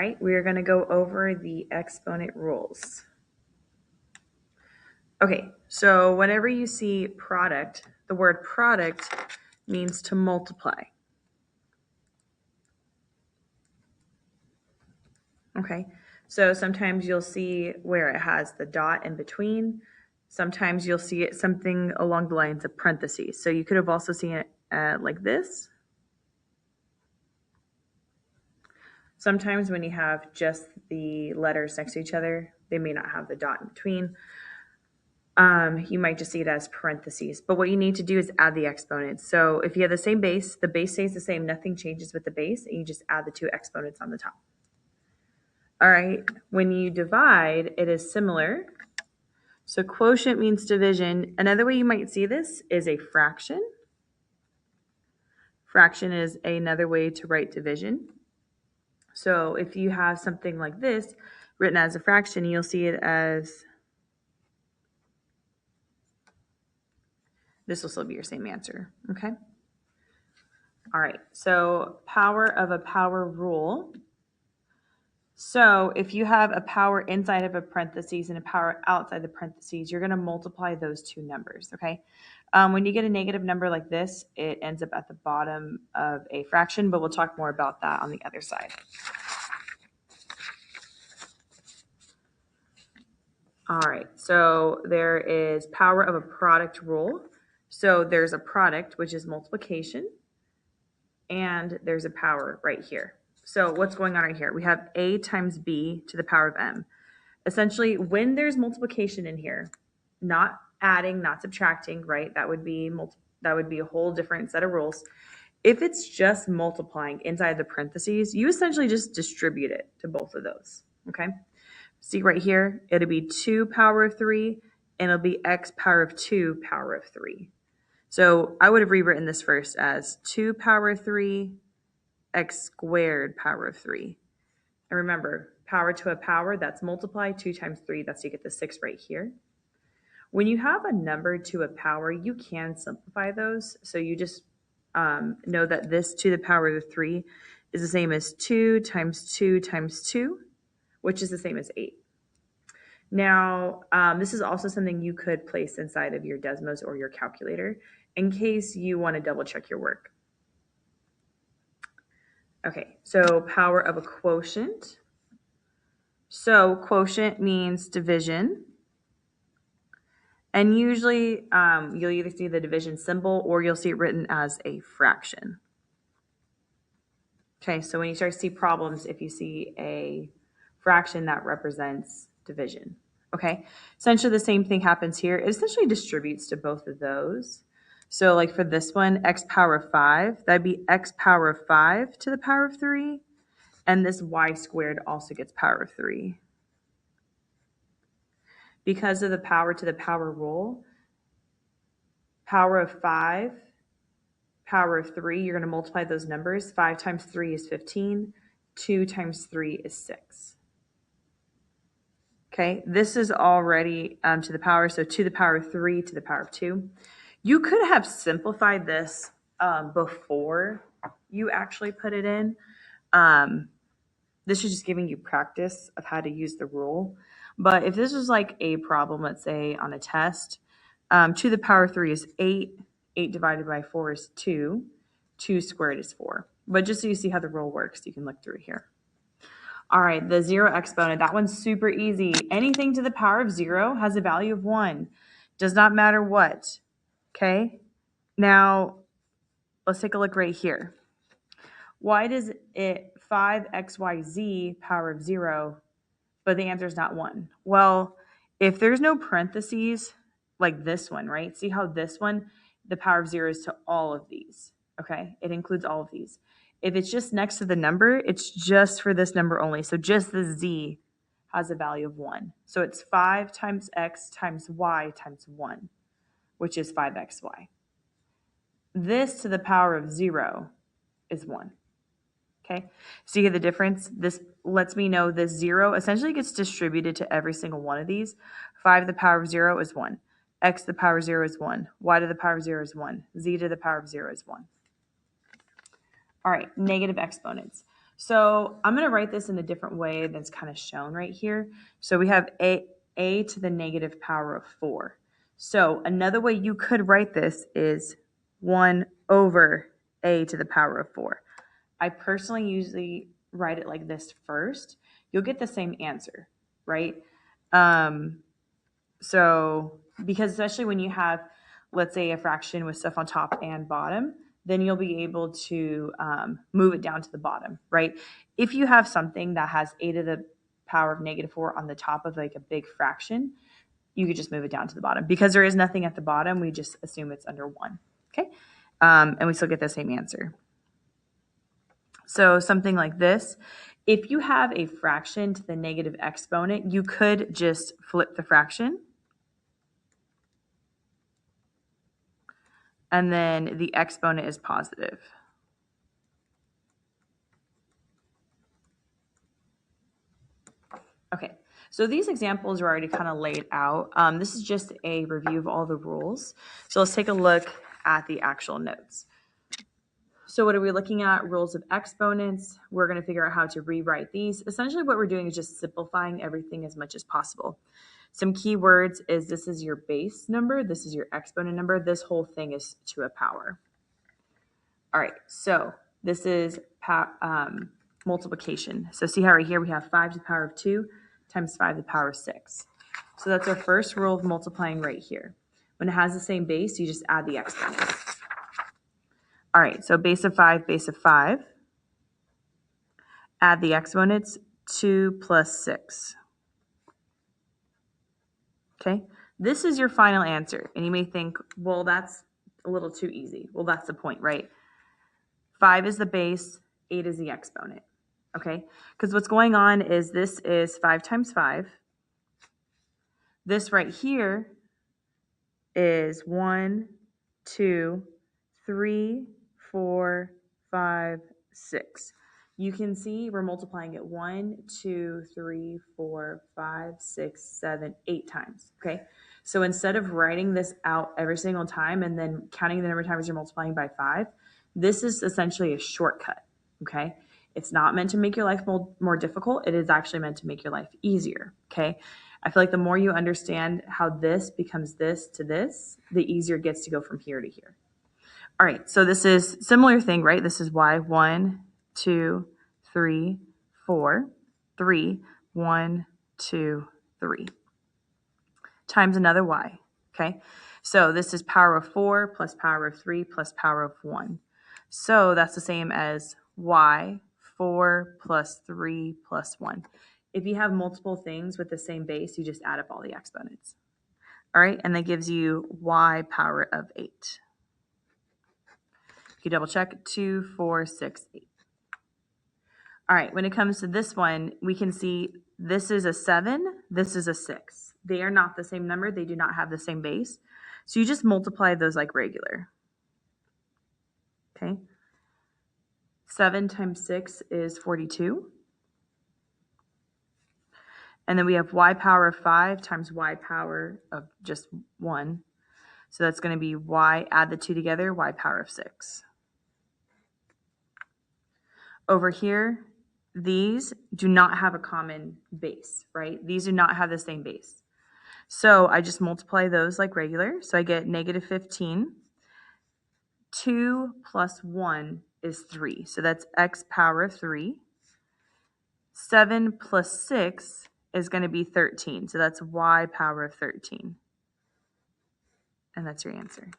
right, we are going to go over the exponent rules. Okay, so whenever you see product, the word product means to multiply. Okay, so sometimes you'll see where it has the dot in between. Sometimes you'll see it something along the lines of parentheses. So you could have also seen it like this. Sometimes when you have just the letters next to each other, they may not have the dot in between. You might just see it as parentheses. But what you need to do is add the exponents. So if you have the same base, the base stays the same, nothing changes with the base, and you just add the two exponents on the top. All right, when you divide, it is similar. So quotient means division. Another way you might see this is a fraction. Fraction is another way to write division. So if you have something like this written as a fraction, you'll see it as, this will still be your same answer, okay? All right, so power of a power rule. So if you have a power inside of a parentheses and a power outside the parentheses, you're going to multiply those two numbers, okay? When you get a negative number like this, it ends up at the bottom of a fraction, but we'll talk more about that on the other side. All right, so there is power of a product rule. So there's a product, which is multiplication, and there's a power right here. So what's going on right here? We have a times b to the power of m. Essentially, when there's multiplication in here, not adding, not subtracting, right? That would be a whole different set of rules. If it's just multiplying inside the parentheses, you essentially just distribute it to both of those, okay? See right here, it'll be 2 power of 3, and it'll be x power of 2 power of 3. So I would have rewritten this first as 2 power of 3, x squared power of 3. And remember, power to a power, that's multiply. 2 times 3, that's you get the 6 right here. When you have a number to a power, you can simplify those. So you just know that this to the power of 3 is the same as 2 times 2 times 2, which is the same as 8. Now, this is also something you could place inside of your Desmos or your calculator in case you want to double check your work. Okay, so power of a quotient. So quotient means division. And usually you'll either see the division symbol or you'll see it written as a fraction. Okay, so when you start to see problems, if you see a fraction that represents division. Okay, essentially the same thing happens here. It essentially distributes to both of those. So like for this one, x power of 5, that'd be x power of 5 to the power of 3. And this y squared also gets power of 3. Because of the power to the power rule, power of 5, power of 3, you're going to multiply those numbers. 5 times 3 is 15. 2 times 3 is 6. Okay, this is already to the power, so to the power of 3 to the power of 2. You could have simplified this before you actually put it in. This is just giving you practice of how to use the rule. But if this was like a problem, let's say on a test, to the power of 3 is 8. 8 divided by 4 is 2. 2 squared is 4. But just so you see how the rule works, you can look through here. All right, the 0 exponent, that one's super easy. Anything to the power of 0 has a value of 1. Does not matter what. Okay? Now, let's take a look right here. Why does it 5xyz power of 0, but the answer is not 1? Well, if there's no parentheses, like this one, right? See how this one, the power of 0 is to all of these, okay? It includes all of these. If it's just next to the number, it's just for this number only. So just the z has a value of 1. So it's 5 times x times y times 1, which is 5xy. This to the power of 0 is 1. Okay, so you get the difference. This lets me know this 0 essentially gets distributed to every single one of these. 5 to the power of 0 is 1. X to the power of 0 is 1. Y to the power of 0 is 1. Z to the power of 0 is 1. All right, negative exponents. So I'm going to write this in a different way that's kind of shown right here. So we have a to the negative power of 4. So another way you could write this is 1 over a to the power of 4. I personally usually write it like this first. You'll get the same answer, right? So because especially when you have, let's say, a fraction with stuff on top and bottom, then you'll be able to move it down to the bottom, right? If you have something that has a to the power of negative 4 on the top of like a big fraction, you could just move it down to the bottom. Because there is nothing at the bottom, we just assume it's under 1, okay? And we still get the same answer. So something like this, if you have a fraction to the negative exponent, you could just flip the fraction. And then the exponent is positive. Okay, so these examples are already kind of laid out. This is just a review of all the rules. So let's take a look at the actual notes. So what are we looking at? Rules of exponents. We're going to figure out how to rewrite these. Essentially what we're doing is just simplifying everything as much as possible. Some key words is this is your base number. This is your exponent number. This whole thing is to a power. All right, so this is multiplication. So see how right here we have 5 to the power of 2 times 5 to the power of 6. So that's our first rule of multiplying right here. When it has the same base, you just add the exponents. All right, so base of 5, base of 5. Add the exponents, 2 plus 6. Okay, this is your final answer. And you may think, well, that's a little too easy. Well, that's the point, right? 5 is the base, 8 is the exponent. Okay, because what's going on is this is 5 times 5. This right here is 1, 2, 3, 4, 5, 6. You can see we're multiplying it 1, 2, 3, 4, 5, 6, 7, 8 times. Okay, so instead of writing this out every single time and then counting the number of times you're multiplying by 5, this is essentially a shortcut. Okay, it's not meant to make your life more difficult. It is actually meant to make your life easier. Okay, I feel like the more you understand how this becomes this to this, the easier it gets to go from here to here. All right, so this is similar thing, right? This is y 1, 2, 3, 4, 3, 1, 2, 3 times another y. Okay, so this is power of 4 plus power of 3 plus power of 1. So that's the same as y 4 plus 3 plus 1. If you have multiple things with the same base, you just add up all the exponents. All right, and that gives you y power of 8. You double check, 2, 4, 6, 8. All right, when it comes to this one, we can see this is a 7, this is a 6. They are not the same number. They do not have the same base. So you just multiply those like regular. Okay. 7 times 6 is 42. And then we have y power of 5 times y power of just 1. So that's going to be y, add the 2 together, y power of 6. Over here, these do not have a common base, right? These do not have the same base. So I just multiply those like regular. So I get negative 15. 2 plus 1 is 3. So that's x power of 3. 7 plus 6 is going to be 13. So that's y power of 13. And that's your answer.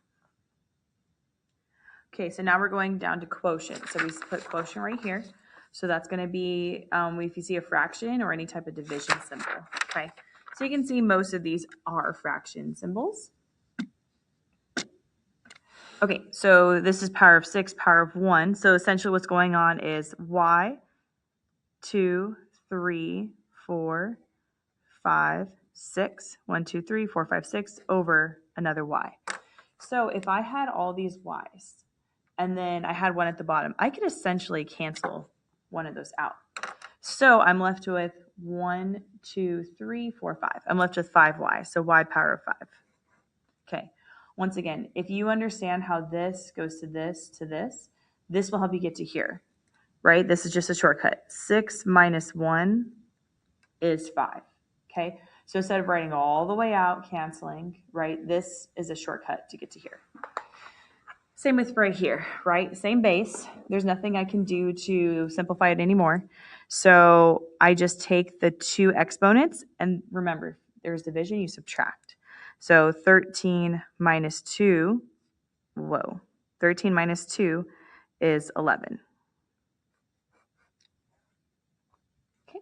Okay, so now we're going down to quotient. So we put quotient right here. So that's going to be if you see a fraction or any type of division symbol. Okay, so you can see most of these are fraction symbols. Okay, so this is power of 6, power of 1. So essentially what's going on is y, 2, 3, 4, 5, 6, 1, 2, 3, 4, 5, 6 over another y. So if I had all these y's and then I had one at the bottom, I could essentially cancel one of those out. So I'm left with 1, 2, 3, 4, 5. I'm left with 5y, so y power of 5. Okay, once again, if you understand how this goes to this, this will help you get to here. right? This is just a shortcut. 6 minus 1 is 5, okay? So instead of writing all the way out, canceling, right, this is a shortcut to get to here. Same with right here, right? Same base. There's nothing I can do to simplify it anymore. So I just take the two exponents, and remember, there's division, you subtract. So 13 minus 2, 13 minus 2 is 11. Okay.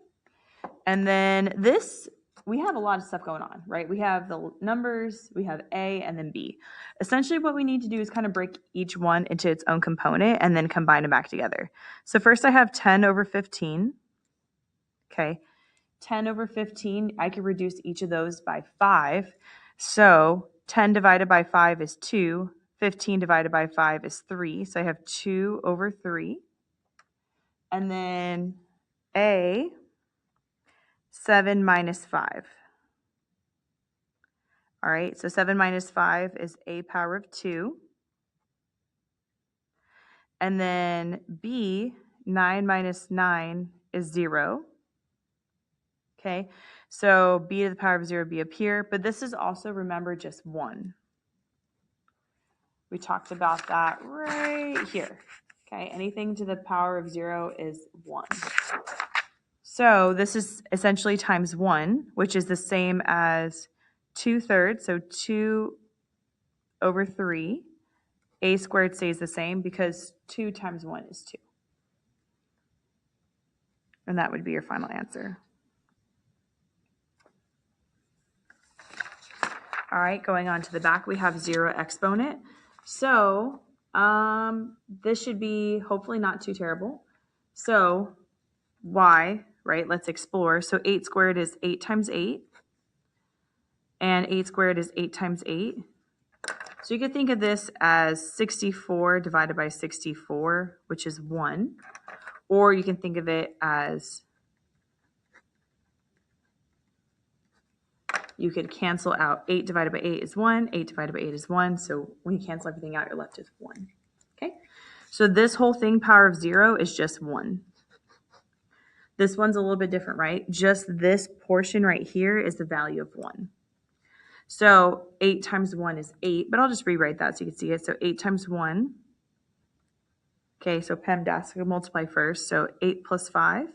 And then this, we have a lot of stuff going on, right? We have the numbers, we have A and then B. Essentially what we need to do is kind of break each one into its own component and then combine them back together. So first I have 10 over 15. Okay. 10 over 15, I could reduce each of those by 5. So 10 divided by 5 is 2. 15 divided by 5 is 3. So I have 2 over 3. And then A, 7 minus 5. All right, so 7 minus 5 is a power of 2. And then B, 9 minus 9 is 0. Okay, so B to the power of 0 be up here. But this is also, remember, just 1. We talked about that right here. Okay, anything to the power of 0 is 1. So this is essentially times 1, which is the same as 2/3. So 2 over 3. A squared stays the same because 2 times 1 is 2. And that would be your final answer. All right, going on to the back, we have 0 exponent. So this should be hopefully not too terrible. So y, right, let's explore. So 8 squared is 8 times 8. And 8 squared is 8 times 8. So you could think of this as 64 divided by 64, which is 1. Or you can think of it as, you could cancel out 8 divided by 8 is 1, 8 divided by 8 is 1. So when you cancel everything out, you're left with 1. Okay? So this whole thing, power of 0, is just 1. This one's a little bit different, right? Just this portion right here is the value of 1. So 8 times 1 is 8, but I'll just rewrite that so you can see it. So 8 times 1. Okay, so PEMDAS, we'll multiply first. So 8 plus 5,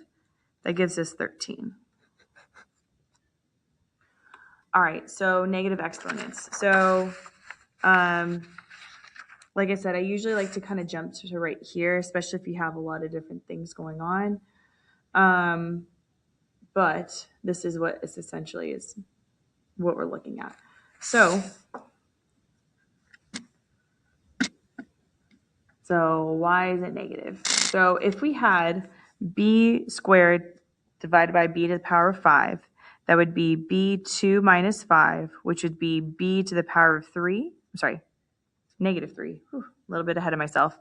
that gives us 13. All right, so negative exponents. So like I said, I usually like to kind of jump to right here, especially if you have a lot of different things going on. But this is what is essentially is what we're looking at. So why is it negative? So if we had b squared divided by b to the power of 5, that would be b2 minus 5, which would be b to the power of 3. I'm sorry, negative 3. Whew, a little bit ahead of myself.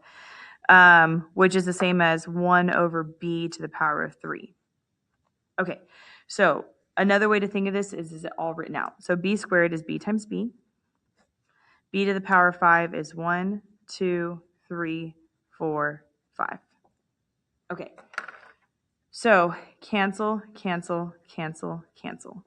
Which is the same as 1 over b to the power of 3. Okay, so another way to think of this is it all written out. So b squared is b times b. B to the power of 5 is 1, 2, 3, 4, 5. Okay, so cancel, cancel, cancel, cancel.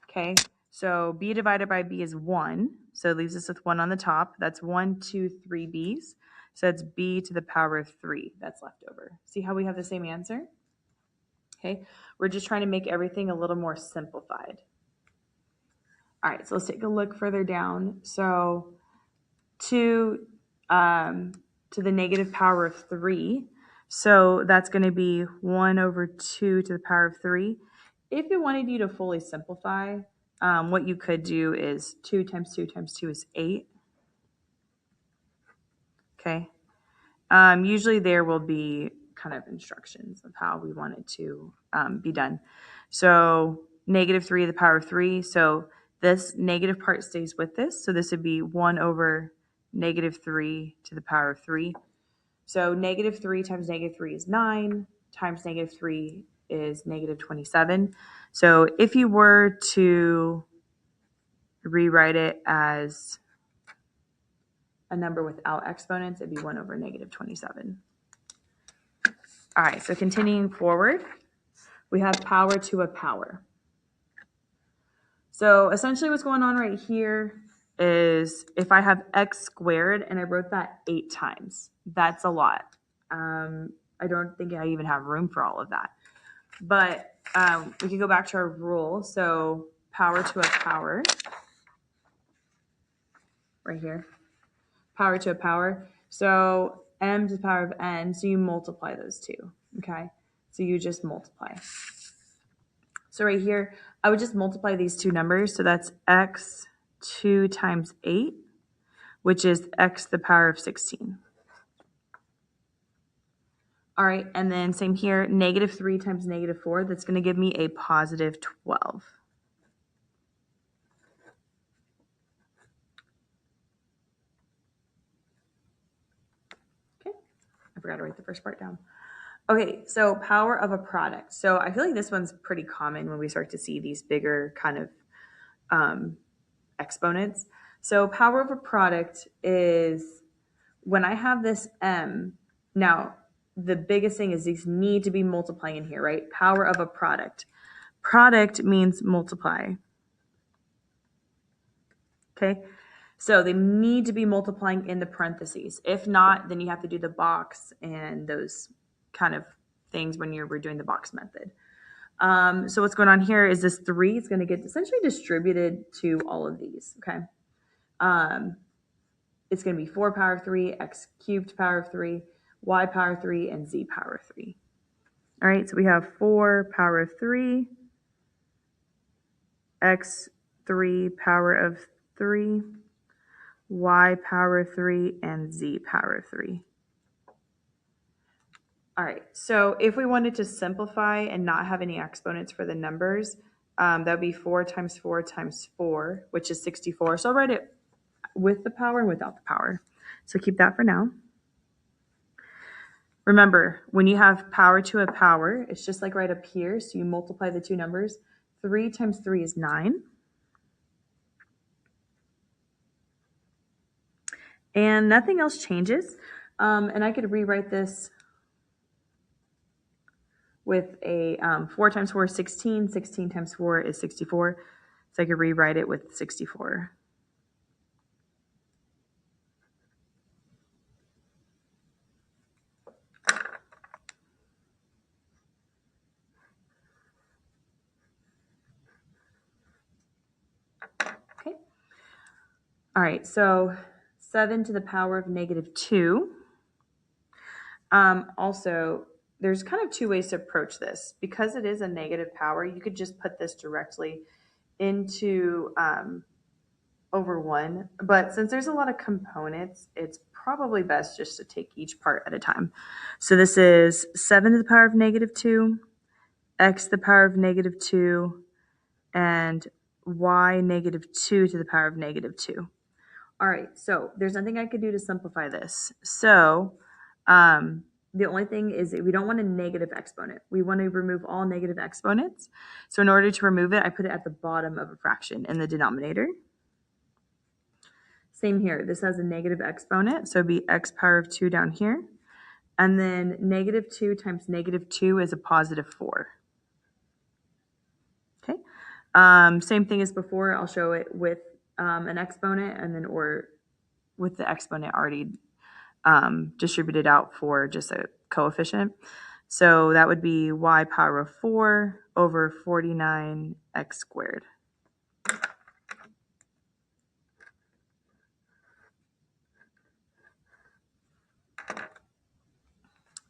Okay, so b divided by b is 1, so it leaves us with 1 on the top. That's 1, 2, 3 b's. So that's b to the power of 3 that's left over. See how we have the same answer? Okay, we're just trying to make everything a little more simplified. All right, so let's take a look further down. So 2 to the negative power of 3. So that's going to be 1 over 2 to the power of 3. If it wanted you to fully simplify, what you could do is 2 times 2 times 2 is 8. Okay. Usually there will be kind of instructions of how we want it to be done. So negative 3 to the power of 3. So this negative part stays with this. So this would be 1 over negative 3 to the power of 3. So negative 3 times negative 3 is 9, times negative 3 is negative 27. So if you were to rewrite it as a number without exponents, it'd be 1 over negative 27. All right, so continuing forward, we have power to a power. So essentially what's going on right here is if I have x squared and I wrote that 8 times, that's a lot. I don't think I even have room for all of that. But we can go back to our rule. So power to a power, right here, power to a power. So m to the power of n, so you multiply those two, okay? So you just multiply. So right here, I would just multiply these two numbers. So that's x 2 times 8, which is x to the power of 16. All right, and then same here, negative 3 times negative 4, that's going to give me a positive 12. Okay, I forgot to write the first part down. Okay, so power of a product. So I feel like this one's pretty common when we start to see these bigger kind of exponents. So power of a product is when I have this m, now the biggest thing is these need to be multiplying in here, right? Power of a product. Product means multiply. Okay, so they need to be multiplying in the parentheses. If not, then you have to do the box and those kind of things when we're doing the box method. So what's going on here is this 3 is going to get essentially distributed to all of these, okay? It's going to be 4 power of 3, x cubed power of 3, y power of 3, and z power of 3. All right, so we have 4 power of 3, x 3 power of 3, y power of 3, and z power of 3. All right, so if we wanted to simplify and not have any exponents for the numbers, that would be 4 times 4 times 4, which is 64. So I'll write it with the power and without the power. So keep that for now. Remember, when you have power to a power, it's just like right up here. So you multiply the two numbers. 3 times 3 is 9. And nothing else changes. And I could rewrite this with a 4 times 4 is 16. 16 times 4 is 64. So I could rewrite it with 64. Okay. All right, so 7 to the power of negative 2. Also, there's kind of two ways to approach this. Because it is a negative power, you could just put this directly into over 1. But since there's a lot of components, it's probably best just to take each part at a time. So this is 7 to the power of negative 2, x to the power of negative 2, and y negative 2 to the power of negative 2. All right, so there's nothing I could do to simplify this. So the only thing is that we don't want a negative exponent. We want to remove all negative exponents. So in order to remove it, I put it at the bottom of a fraction in the denominator. Same here. This has a negative exponent, so it'd be x power of 2 down here. And then negative 2 times negative 2 is a positive 4. Okay. Same thing as before. I'll show it with an exponent and then or with the exponent already distributed out for just a coefficient. So that would be y power of 4 over 49x squared.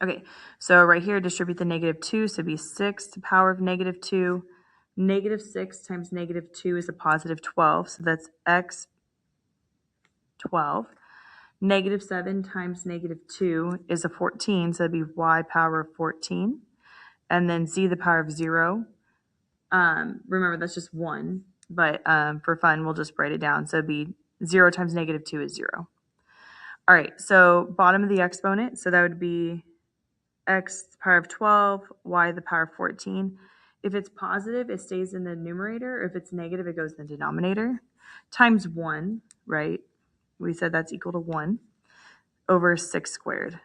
Okay, so right here, distribute the negative 2, so it'd be 6 to the power of negative 2. Negative 6 times negative 2 is a positive 12, so that's x 12. Negative 7 times negative 2 is a 14, so it'd be y power of 14. And then z to the power of 0. Remember, that's just 1, but for fun, we'll just write it down. So it'd be 0 times negative 2 is 0. All right, so bottom of the exponent, so that would be x to the power of 12, y to the power of 14. If it's positive, it stays in the numerator. If it's negative, it goes in the denominator. Times 1, right? We said that's equal to 1 over 6 squared.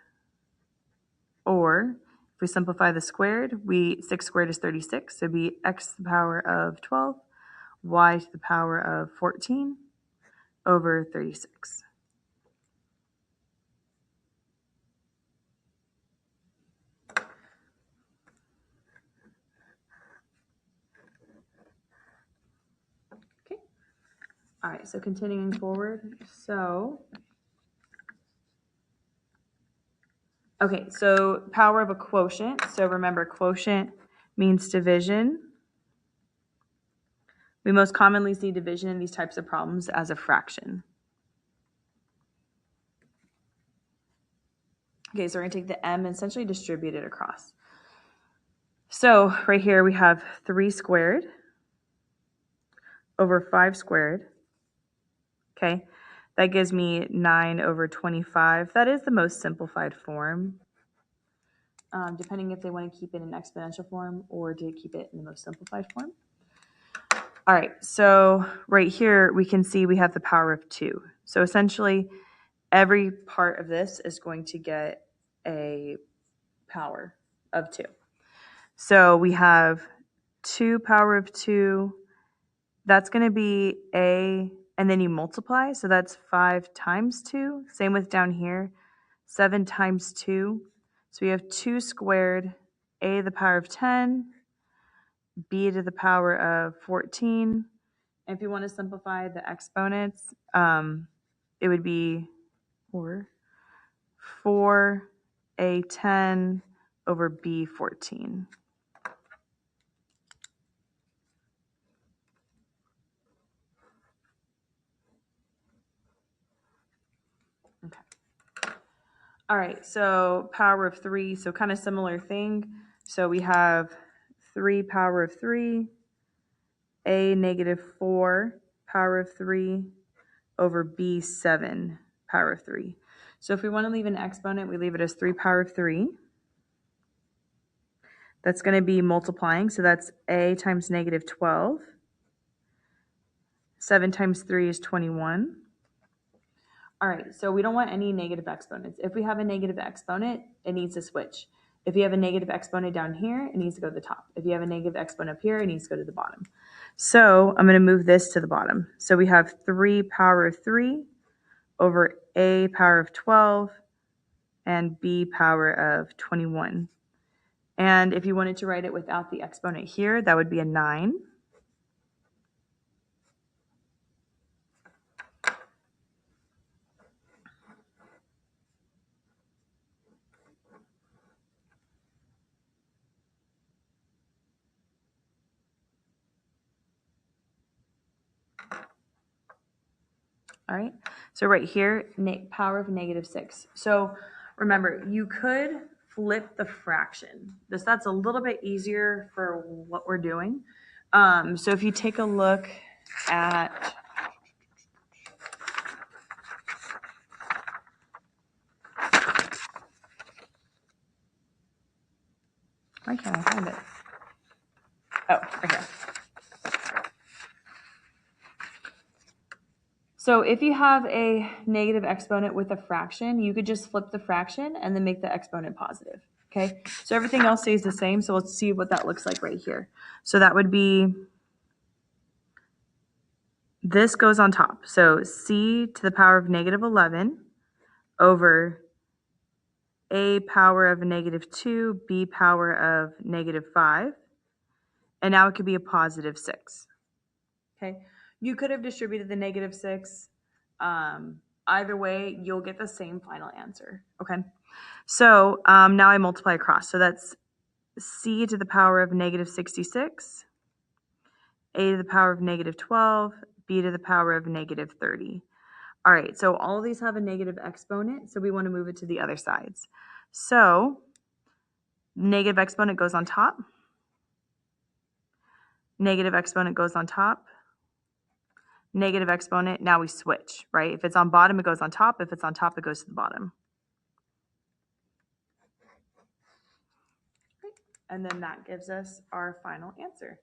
Or If we simplify the squared, 6 squared is 36, so it'd be x to the power of 12, y to the power of 14 over 36. Okay. All right, so continuing forward. Okay, so power of a quotient. So remember, quotient means division. We most commonly see division in these types of problems as a fraction. Okay, so we're going to take the m and essentially distribute it across. So right here we have 3 squared over 5 squared. Okay, that gives me 9 over 25. That is the most simplified form, depending if they want to keep it in exponential form or to keep it in the most simplified form. All right, so right here we can see we have the power of 2. So essentially every part of this is going to get a power of 2. So we have 2 power of 2. That's going to be a, and then you multiply. So that's 5 times 2. Same with down here, 7 times 2. So we have 2 squared, a to the power of 10, b to the power of 14. And if you want to simplify the exponents, it would be 4a10 over b14. Okay. All right, so power of 3, so kind of similar thing. So we have 3 power of 3, a negative 4 power of 3 over b7 power of 3. So if we want to leave an exponent, we leave it as 3 power of 3. That's going to be multiplying, so that's a times negative 12. 7 times 3 is 21. All right, so we don't want any negative exponents. If we have a negative exponent, it needs to switch. If you have a negative exponent down here, it needs to go to the top. If you have a negative exponent up here, it needs to go to the bottom. So I'm going to move this to the bottom. So we have 3 power of 3 over a power of 12 and b power of 21. And if you wanted to write it without the exponent here, that would be a 9. All right, so right here, power of negative 6. So remember, you could flip the fraction. That's a little bit easier for what we're doing. So if you take a look at, why can't I find it? Oh, right here. So if you have a negative exponent with a fraction, you could just flip the fraction and then make the exponent positive. Okay, so everything else stays the same. So let's see what that looks like right here. So that would be, this goes on top. So c to the power of negative 11 over a power of negative 2, b power of negative 5. And now it could be a positive 6. Okay, you could have distributed the negative 6. Either way, you'll get the same final answer. Okay, so now I multiply across. So that's c to the power of negative 66, a to the power of negative 12, b to the power of negative 30. All right, so all of these have a negative exponent, so we want to move it to the other sides. So negative exponent goes on top. Negative exponent goes on top. Negative exponent, now we switch, right? If it's on bottom, it goes on top. If it's on top, it goes to the bottom. And then that gives us our final answer.